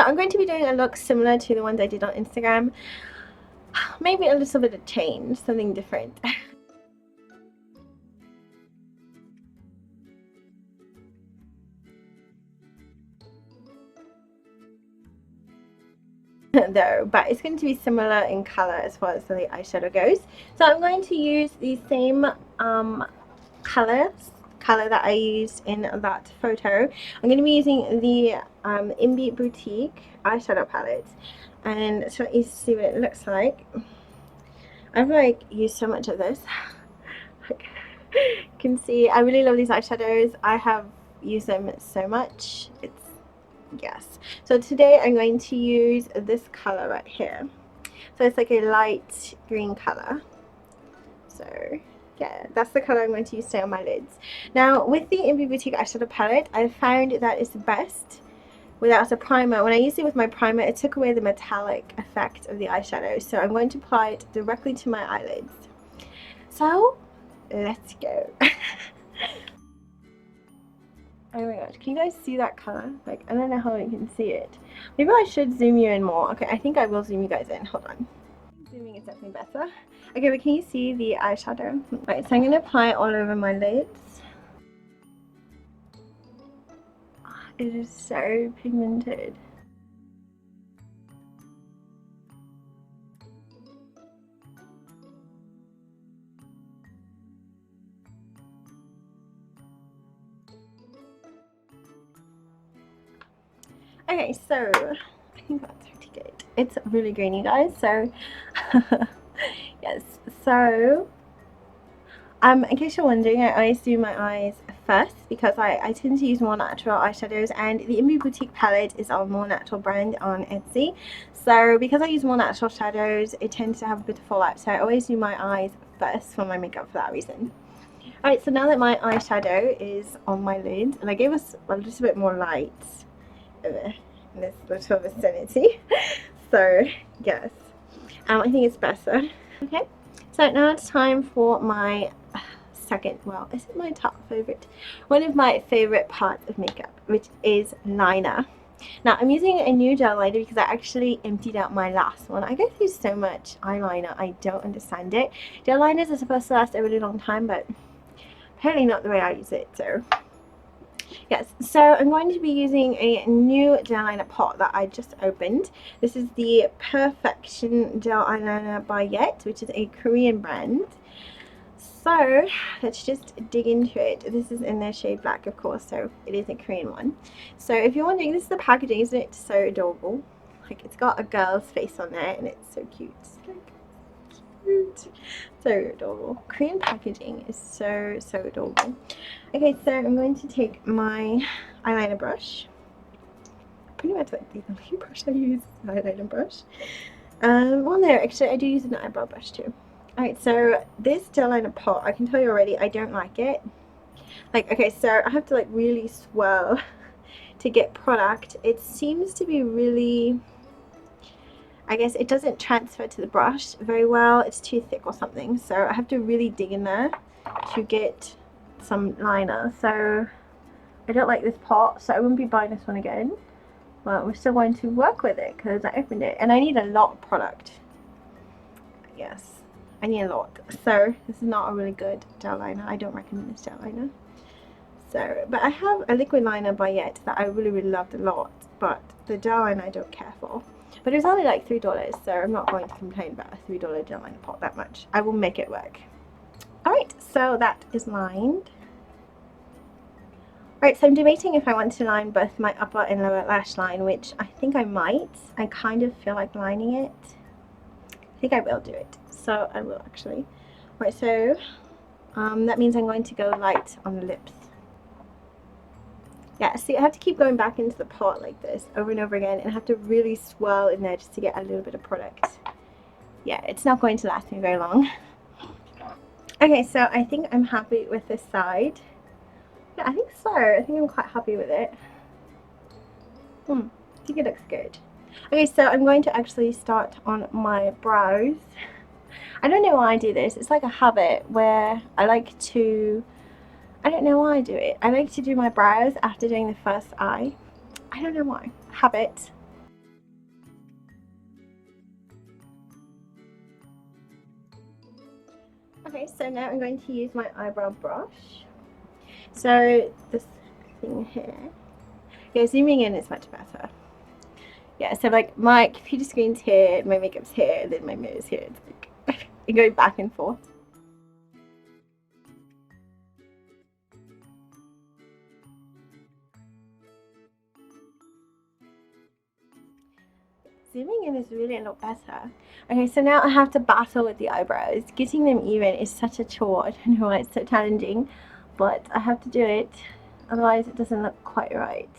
I'm going to be doing a look similar to the ones I did on Instagram. Maybe a little bit of change, something different. Though, but it's going to be similar in color as far as the eyeshadow goes. So I'm going to use the same color that I used in that photo. I'm going to be using the EMBYBOUTIQUE eyeshadow palette, and so you see what it looks like. I've like used so much of this. You can see I really love these eyeshadows. I have used them so much. It's yes. So today I'm going to use this color right here. So it's like a light green color. So yeah, that's the color I'm going to use today on my lids. Now with the EMBYBOUTIQUE eyeshadow palette, I found that it's best without a primer. When I used it with my primer, it took away the metallic effect of the eyeshadow. So I'm going to apply it directly to my eyelids. So let's go. Oh my gosh, can you guys see that color? Like, I don't know how you can see it. Maybe I should zoom you in more. Okay, I think I will zoom you guys in. Hold on. Zooming is definitely better. Okay, but can you see the eyeshadow? Right, so I'm going to apply it all over my lids. It is so pigmented. Okay, so I think that's pretty good. It's really green, you guys. So yes. So in case you're wondering, I always do my eyes first because I tend to use more natural eyeshadows, and the EMBYBOUTIQUE palette is our more natural brand on Etsy. So because I use more natural shadows, it tends to have a bit of fallout. So I always do my eyes first for my makeup for that reason. Alright, so now that my eyeshadow is on my lid, and I gave us a little bit more light in this little vicinity. So yes, I think it's better. Okay, so now it's time for my second, well, is it my top favorite? One of my favorite parts of makeup, which is liner. Now I'm using a new gel liner because I actually emptied out my last one. I go through so much eyeliner, I don't understand it. Gel liners are supposed to last a really long time, but apparently not the way I use it. So yes, so I'm going to be using a new gel liner pot that I just opened. This is the Perfection Gel Eyeliner by Y.E.T, which is a Korean brand. So let's just dig into it. This is in their shade black, of course, so it is a Korean one. So if you're wondering, this is the packaging. Isn't it so adorable? Like, it's got a girl's face on there and it's so cute. So adorable. Korean packaging is so adorable. Okay, so I'm going to take my eyeliner brush. Pretty much like the only brush I use is an eyeliner brush. Well, no, actually I do use an eyebrow brush too. Alright, so this gel liner pot, I can tell you already, I don't like it. Like, okay, so I have to like really swirl to get product. It seems to be really, I guess it doesn't transfer to the brush very well. It's too thick or something. So I have to really dig in there to get some liner. So I don't like this pot, so I won't be buying this one again. But we're still going to work with it because I opened it. And I need a lot of product. Yes, I need a lot. So this is not a really good gel liner. I don't recommend this gel liner. So, but I have a liquid liner by Y.E.T that I really loved a lot. But the gel liner I don't care for. But it was only like $3, so I'm not going to complain about a $3 gel liner pot that much. I will make it work. Alright, so that is lined. Alright, so I'm debating if I want to line both my upper and lower lash line, which I think I might. I kind of feel like lining it. I think I will do it. So I will actually. Alright, so that means I'm going to go light on the lips. Yeah, see, I have to keep going back into the pot like this over and over again, and I have to really swirl in there just to get a little bit of product. Yeah, it's not going to last me very long. Okay, so I think I'm happy with this side. Yeah, I think so. I think I'm quite happy with it. I think it looks good. Okay, so I'm going to actually start on my brows. I don't know why I do this. It's like a habit where I like to... I don't know why I do it. I like to do my brows after doing the first eye. I don't know why. Habit. Okay, so now I'm going to use my eyebrow brush. So this thing here, yeah, zooming in is much better. Yeah, so like my computer screen's here, my makeup's here, then my mirror's here. It's like it goes back and forth. Zooming in is really a lot better. Okay, so now I have to battle with the eyebrows. Getting them even is such a chore. I don't know why it's so challenging, but I have to do it. Otherwise it doesn't look quite right.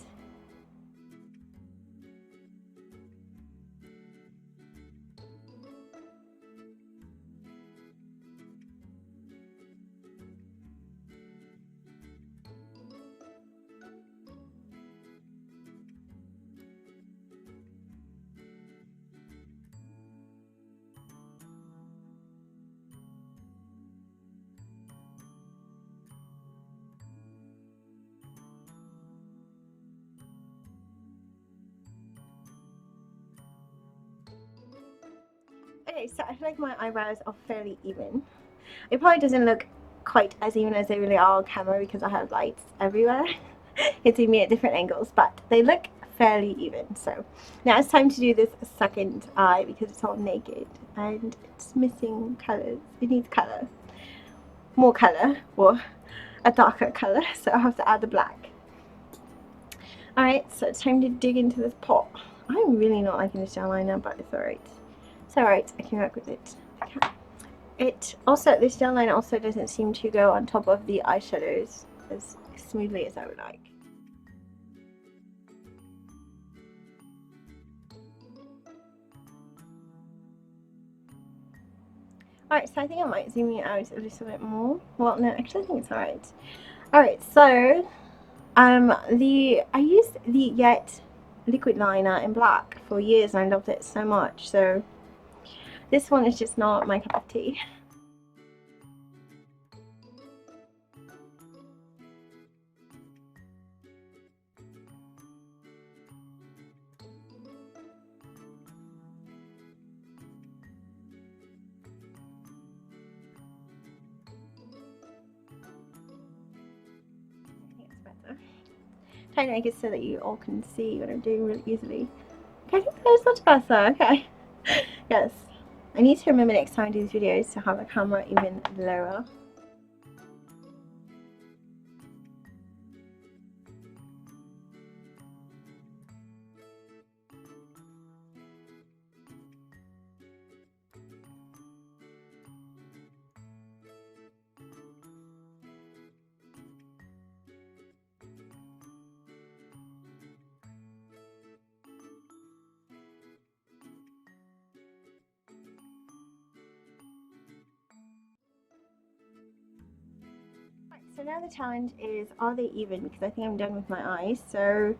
Okay, so I feel like my eyebrows are fairly even. It probably doesn't look quite as even as they really are on camera because I have lights everywhere hitting me at different angles, but they look fairly even. So now it's time to do this second eye because it's all naked and it's missing colours. It needs colour, more colour, or a darker colour, so I'll have to add the black. Alright, so it's time to dig into this pot. I'm really not liking this gel liner, but it's alright. It's alright, I can work with it. This gel liner also doesn't seem to go on top of the eyeshadows as smoothly as I would like. Alright, so I think I might zoom it out a little bit more. Well, no, actually I think it's alright. Alright, so I used the Y.E.T liquid liner in black for years and I loved it so much. So this one is just not my cup of tea. Trying to make it so that you all can see what I'm doing really easily. Okay, I think that is much better. Okay. Yes. I need to remember next time I do these videos to have the camera even lower. So now the challenge is, are they even? Because I think I'm done with my eyes. So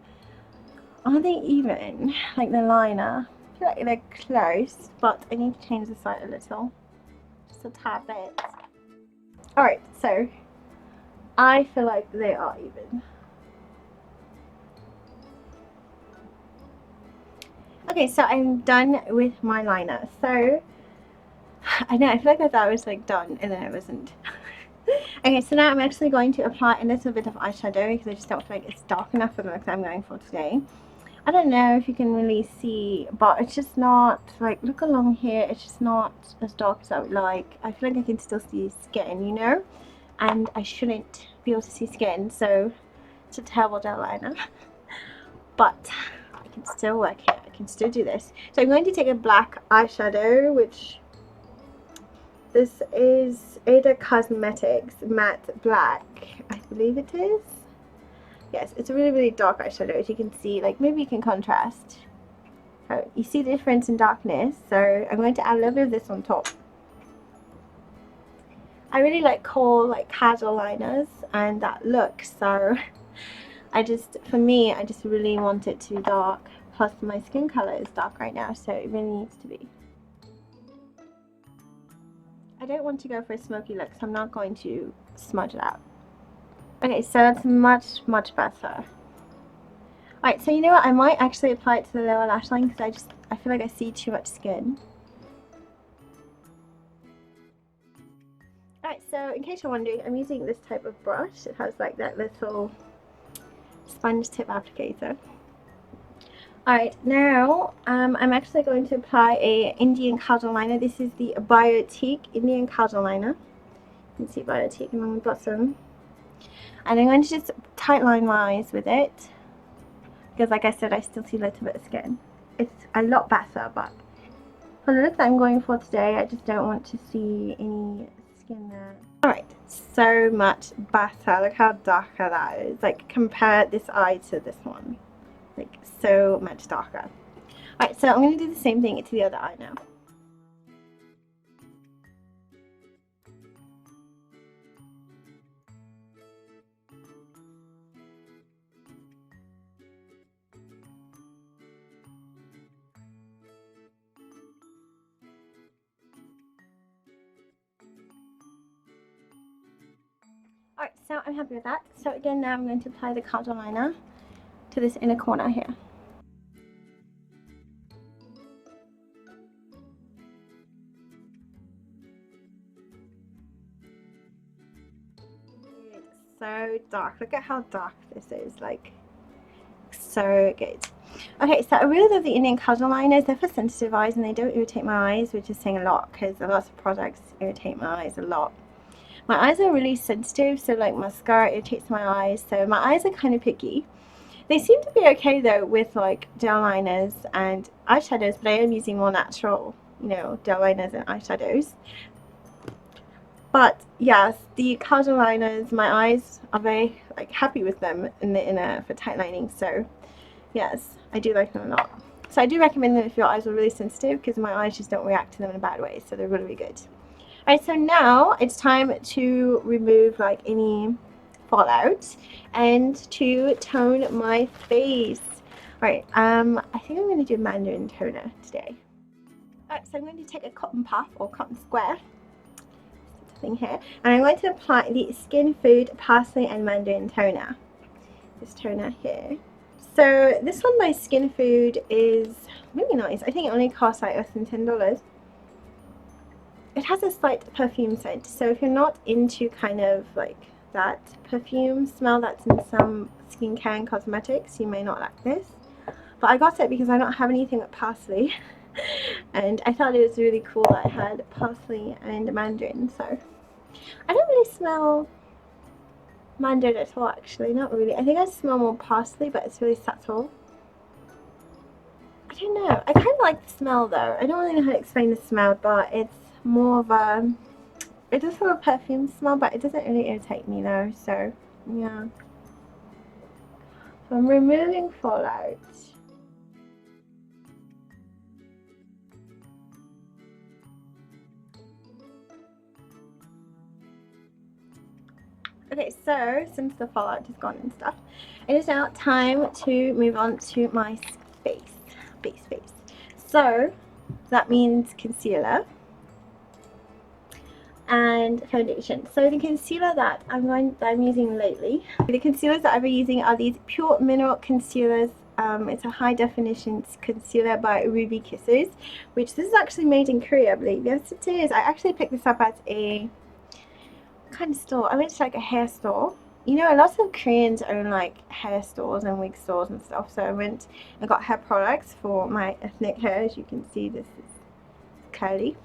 are they even? Like the liner. I feel like they're close, but I need to change the side a little. Just a tad bit. Alright, so I feel like they are even. Okay, so I'm done with my liner. So I know, I feel like I thought I was like done and then I wasn't. Okay, so now I'm actually going to apply a little bit of eyeshadow because I just don't feel like it's dark enough for the look that I'm going for today. I don't know if you can really see, but it's just not, like, look along here, it's just not as dark as I would like. I feel like I can still see skin, you know? And I shouldn't be able to see skin, so it's a terrible gel liner. But I can still work here, I can still do this. So I'm going to take a black eyeshadow, which... this is Ada Cosmetics Matte Black, I believe it is. Yes, it's a really, really dark eyeshadow, as you can see. Like, maybe you can contrast. Oh, you see the difference in darkness, so I'm going to add a little bit of this on top. I really like KAJAL liners and that look, so for me, I just really want it to be dark. Plus, my skin color is dark right now, so it really needs to be. I don't want to go for a smoky look, so I'm not going to smudge it out. Okay, so that's much, much better. Alright, so you know what? I might actually apply it to the lower lash line because I feel like I see too much skin. so in case you're wondering, I'm using this type of brush. It has like that little sponge tip applicator. Alright, now I'm actually going to apply a Indian KAJAL liner. This is the BIOTIQUE Indian KAJAL liner. You can see BIOTIQUE along the bottom. And I'm going to just tight line my eyes with it. Because like I said, I still see a little bit of skin. It's a lot better, but for the look that I'm going for today, I just don't want to see any skin there. Alright, so much better. Look how darker that is. Like, compare this eye to this one. Like, so much darker. Alright, so I'm going to do the same thing to the other eye now. Alright, so I'm happy with that. So again, now I'm going to apply the KAJAL liner to this inner corner here. It's so dark. Look at how dark this is. Like, so good. Okay, so I really love the Indian KAJAL liners. They're for sensitive eyes and they don't irritate my eyes, which is saying a lot because a lot of products irritate my eyes a lot. My eyes are really sensitive, so like mascara irritates my eyes, so my eyes are kind of picky. They seem to be okay though with like gel liners and eyeshadows, but I am using more natural, you know, gel liners and eyeshadows. But yes, the KAJAL liners, my eyes are very like happy with them in the inner for tight lining, so yes, I do like them a lot. So I do recommend them if your eyes are really sensitive, because my eyes just don't react to them in a bad way, so they're really, really good. Alright, so now it's time to remove like any fallout and to tone my face. Alright, I think I'm going to do Mandarin toner today. Alright, so I'm going to take a cotton puff or cotton square thing here, and I'm going to apply the SKINFOOD Parsley and Mandarin toner. This toner here. So this one by SKINFOOD is really nice. I think it only costs like less than $10. It has a slight perfume scent, so if you're not into kind of like that perfume smell that's in some skincare and cosmetics, you may not like this. But I got it because I don't have anything with parsley and I thought it was really cool that I had parsley and mandarin. So I don't really smell mandarin at all, actually, not really. I think I smell more parsley, but it's really subtle. I don't know, I kind of like the smell though. I don't really know how to explain the smell, but it's more of a, it does have a perfume smell, but it doesn't really irritate me though, so yeah. So I'm removing fallout. Okay, so since the fallout is gone and stuff, it is now time to move on to my face. So that means concealer and foundation. So the concealer that I'm using lately, the concealers that I've been using are these Pure Mineral Concealers. It's a high definition concealer by RUBYKISSES, which this is actually made in Korea, I believe. Yes, it is. I actually picked this up at a kind of store. I went to like a hair store. You know, a lot of Koreans own like hair stores and wig stores and stuff, so I went and got hair products for my ethnic hair. As you can see, this is curly.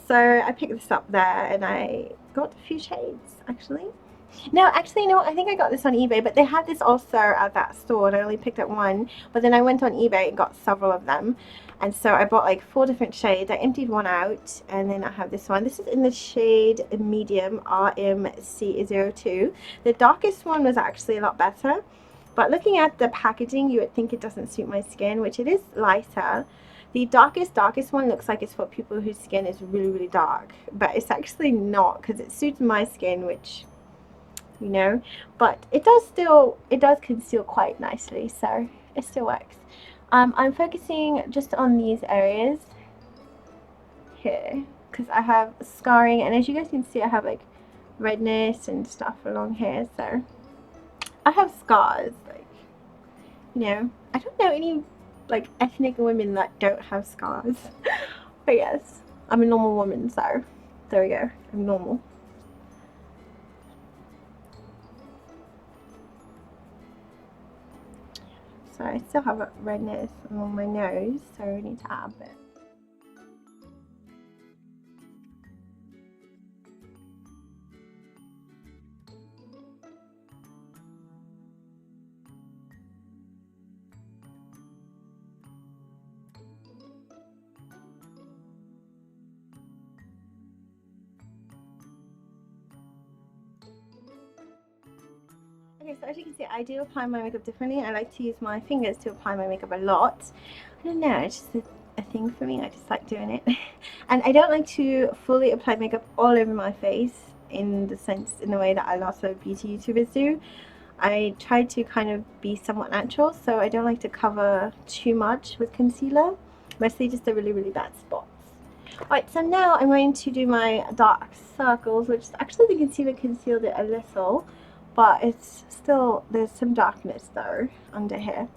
So I picked this up there and I got a few shades actually. No, actually, no, I think I got this on eBay, but they had this also at that store and I only picked up one. But then I went on eBay and got several of them. And so I bought like 4 different shades. I emptied one out and then I have this one. This is in the shade medium RMC04. The darkest one was actually a lot better. But looking at the packaging, you would think it doesn't suit my skin, which it is lighter. The darkest one looks like it's for people whose skin is really, really dark. But it's actually not, because it suits my skin, which, you know. But it does conceal quite nicely, so it still works. I'm focusing just on these areas here because I have scarring, and as you guys can see, I have like redness and stuff along here, so I have scars, like, you know. I don't know any like ethnic women that don't have scars. But yes, I'm a normal woman, so there we go, I'm normal. So I still have a redness along my nose, so I need to add a bit. Okay, so as you can see, I do apply my makeup differently. I like to use my fingers to apply my makeup a lot. I don't know, it's just a thing for me. I just like doing it. And I don't like to fully apply makeup all over my face in the way that a lot of beauty YouTubers do. I try to kind of be somewhat natural, so I don't like to cover too much with concealer, mostly just the really, really bad spots. Alright, so now I'm going to do my dark circles, which actually the concealer concealed it a little, but it's still, there's some darkness though under here.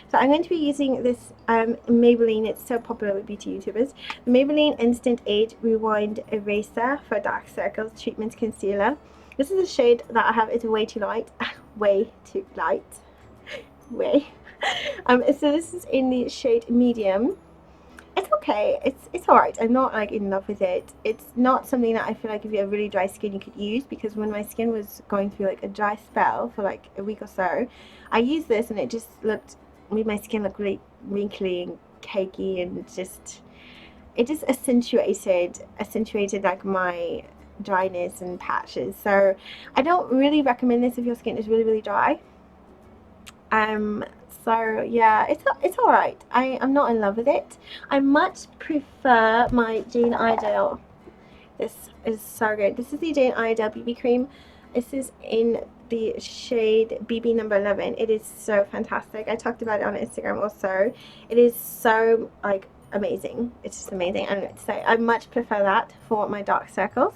So I'm going to be using this Maybelline, it's so popular with beauty YouTubers, the Maybelline Instant Age Rewind Eraser for Dark Circles Treatment Concealer. This is a shade that I have, it's way too light, way too light, way. So this is in the shade medium. It's okay, it's alright. I'm not like in love with it. It's not something that I feel like if you have really dry skin you could use, because when my skin was going through like a dry spell for like a week or so, I used this and it just made my skin look really wrinkly and cakey, and it just accentuated like my dryness and patches. So I don't really recommend this if your skin is really, really dry. So yeah, it's alright. I'm not in love with it. I much prefer my Jane Iredale. This is so good. This is the Jane Iredale BB cream. This is in the shade BB number 11. It is so fantastic. I talked about it on Instagram also. It is so like amazing. It's just amazing, and so I much prefer that for my dark circles.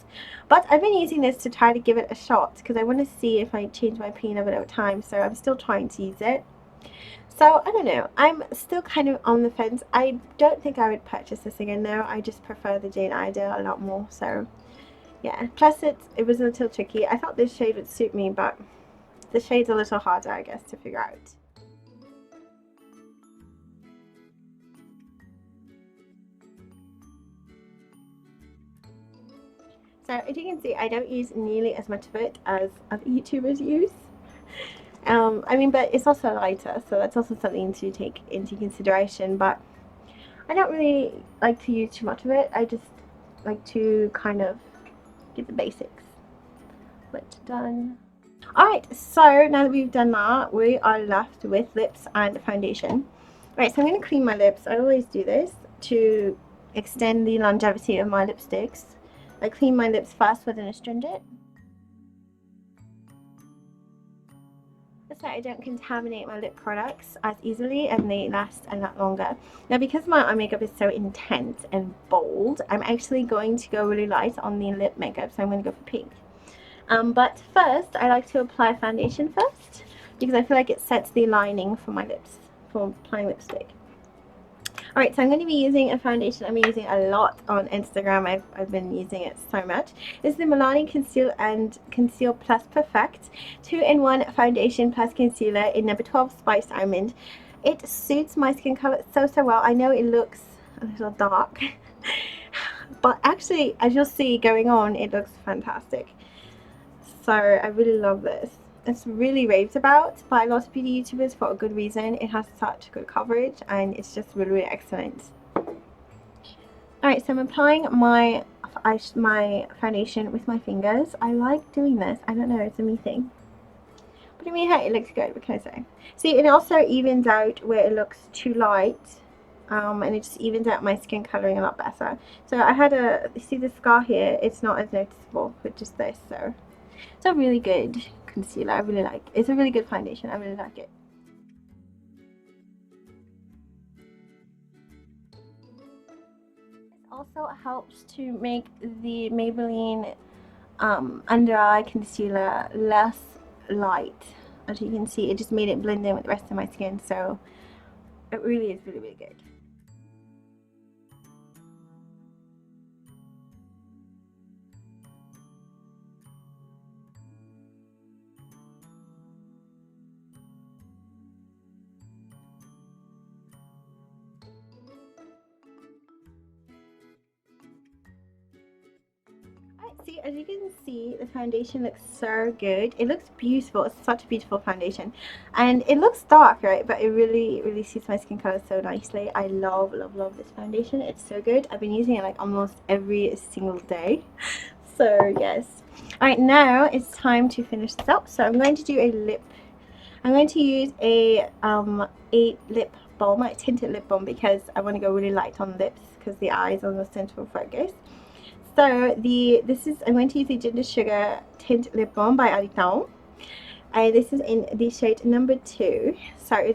But I've been using this to try to give it a shot because I want to see if I change my opinion of it over time, so I'm still trying to use it. So I don't know, I'm still kind of on the fence. I don't think I would purchase this again though. I just prefer the Jane Iredale a lot more, so yeah. Plus it was a little tricky. I thought this shade would suit me, but the shade's a little harder, I guess, to figure out. So as you can see, I don't use nearly as much of it as other YouTubers use. I mean, but it's also lighter, so that's also something to take into consideration. But I don't really like to use too much of it. I just like to kind of get the basics done. Alright, so now that we've done that, we are left with lips and foundation. Right, so I'm going to clean my lips. I always do this to extend the longevity of my lipsticks. I clean my lips first with an astringent, so I don't contaminate my lip products as easily and they last a lot longer. Now, because my eye makeup is so intense and bold, I'm actually going to go really light on the lip makeup, so I'm going to go for pink. But first, I like to apply foundation first because I feel like it sets the lining for my lips for applying lipstick. Alright, so I'm going to be using a foundation I'm using a lot on Instagram. I've been using it so much. This is the MILANI Conceal and Conceal Plus Perfect 2-in-1 foundation plus concealer in number 12 Spiced Almond. It suits my skin color so well. I know it looks a little dark, but actually, as you'll see going on, it looks fantastic. So I really love this. It's really raved about by a lot of beauty YouTubers for a good reason. It has such good coverage and it's just really, really excellent. Alright, so I'm applying my foundation with my fingers. I like doing this. I don't know, it's a me thing. But I mean, hey, it looks good. What can I say? See, it also evens out where it looks too light. And it just evens out my skin colouring a lot better. So I had you see the scar here? It's not as noticeable with just this, so it's a really good concealer. I really like it. It's a really good foundation. I really like it. This also helps to make the Maybelline under eye concealer less light. As you can see, it just made it blend in with the rest of my skin, so it really is really, really good. See, as you can see, the foundation looks so good. It looks beautiful. It's such a beautiful foundation, and it looks dark, right? But it really suits my skin color so nicely. I love this foundation. It's so good. I've been using it like almost every single day. So yes. Alright, now it's time to finish this up. So I'm going to do a lip. I'm going to use a lip balm, like tinted lip balm, because I want to go really light on lips because the eyes are the central focus. So I'm going to use the Ginger Sugar Tint Lip Balm by ARITAUM, and this is in the shade number 2. So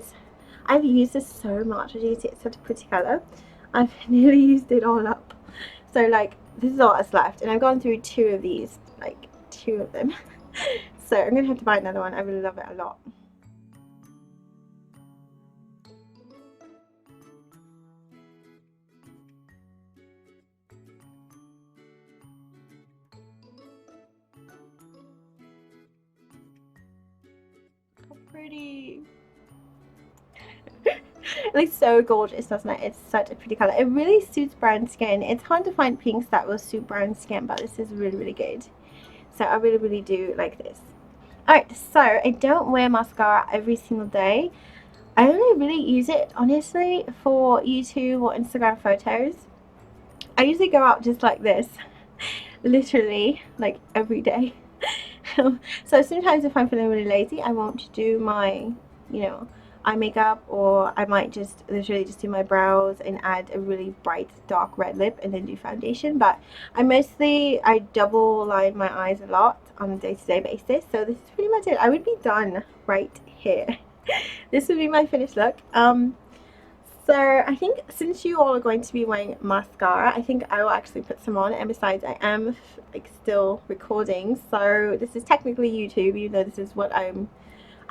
I've used this so much. As you can see, it's such a pretty color. I've nearly used it all up. So like this is all that's left, and I've gone through 2 of these, like 2 of them. So I'm gonna have to buy another one. I really love it a lot. Pretty. It looks so gorgeous, doesn't it? It's such a pretty color. It really suits brown skin. It's hard to find pinks that will suit brown skin, but this is really good. So I really do like this. Alright, so I don't wear mascara every single day. I only really use it honestly for YouTube or Instagram photos. I usually go out just like this, literally like every day. So sometimes if I'm feeling really lazy, I won't do my, eye makeup, or I might just literally just do my brows and add a really bright dark red lip and then do foundation. But I double line my eyes a lot on a day-to-day basis. So this is pretty much it. I would be done right here. This would be my finished look. So I think since you all are going to be wearing mascara, I think I will actually put some on. And besides, I am like still recording, so this is technically YouTube, even though this is what I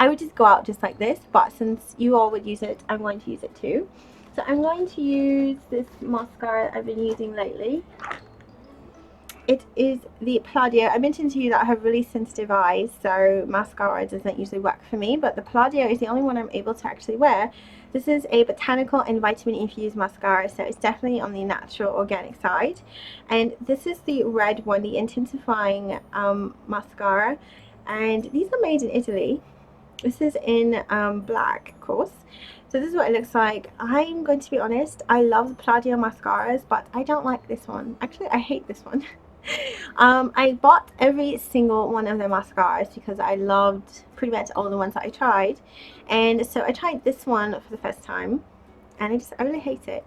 would just go out just like this, but since you all would use it, I'm going to use it too. So I'm going to use this mascara I've been using lately. It is the Palladio. I mentioned to you that I have really sensitive eyes, so mascara doesn't usually work for me, but the Palladio is the only one I'm able to actually wear. This is a botanical and vitamin infused mascara, so it's definitely on the natural organic side. And this is the red one, the intensifying mascara, and these are made in Italy. This is in black, of course. So this is what it looks like. I'm going to be honest, I love the Palladio mascaras, but I don't like this one. Actually, I hate this one. I bought every single one of their mascaras because I loved pretty much all the ones that I tried, and so I tried this one for the first time, and I really hate it.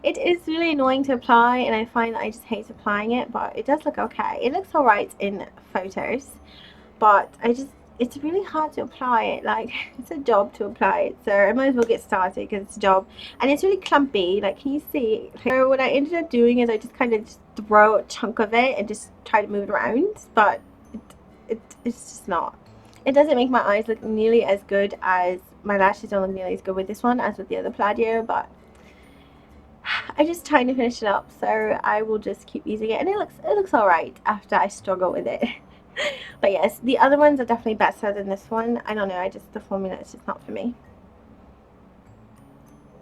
It is really annoying to apply, and I find that I just hate applying it, but it does look okay. It looks alright in photos, but it's really hard to apply it. Like, it's a job to apply it, so I might as well get started because it's a job, and it's really clumpy. Like, can you see? So what I ended up doing is I just kind of just throw a chunk of it and just try to move it around, but it's just not. It doesn't make my eyes look nearly as good as, my lashes don't look nearly as good with this one as with the other Palladio, but I just trying to finish it up, so I will just keep using it, and it looks alright after I struggle with it. But yes, the other ones are definitely better than this one. I don't know, the formula is just not for me.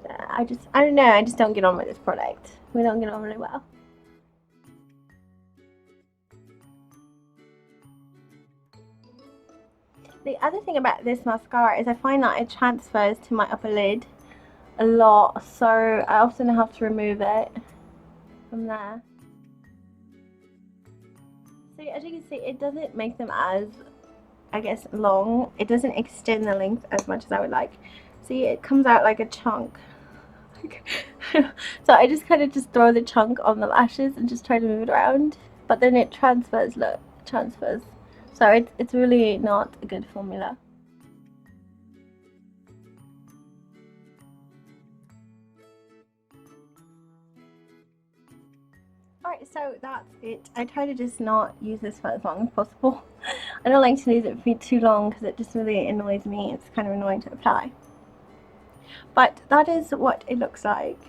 I don't know, I just don't get on with this product. We don't get on really well. The other thing about this mascara is I find that it transfers to my upper lid a lot, so I often have to remove it from there. So as you can see, it doesn't make them as, I guess, long. It doesn't extend the length as much as I would like. See, it comes out like a chunk. So I just kind of just throw the chunk on the lashes and just try to move it around. But then it transfers, look, it transfers. So it's really not a good formula. Alright, so that's it. I try to just not use this for as long as possible. I don't like to use it for too long because it just really annoys me. It's kind of annoying to apply. But that is what it looks like.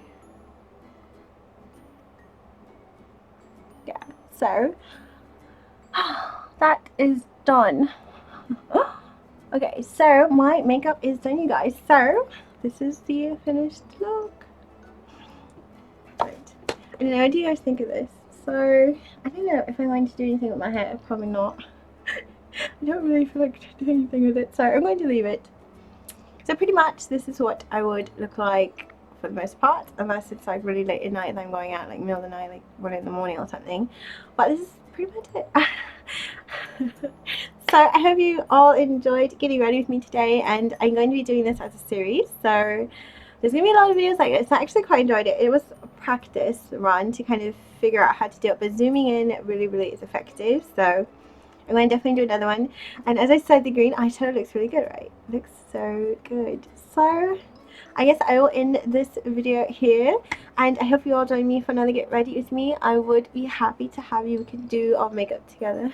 Yeah, so that is done. Okay, so my makeup is done, you guys. So this is the finished look. Right. I don't know, what do you guys think of this? So I don't know if I'm going to do anything with my hair. Probably not. I don't really feel like doing anything with it, so I'm going to leave it. So pretty much this is what I would look like for the most part, unless it's like really late at night and I'm going out like middle of the night, like 1 in the morning or something. But this is pretty much it. So I hope you all enjoyed getting ready with me today, and I'm going to be doing this as a series. So there's going to be a lot of videos like this. I actually quite enjoyed it. It was a practice run to kind of figure out how to do it, but zooming in really is effective. So I'm going to definitely do another one. And as I said, the green eyeshadow looks really good, right? It looks so good. So I guess I will end this video here, and I hope you all join me for another get ready with me. I would be happy to have you. We can do our makeup together.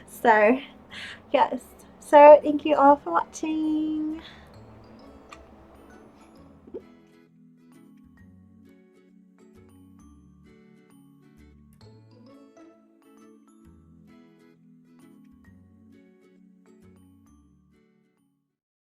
So yes, so thank you all for watching.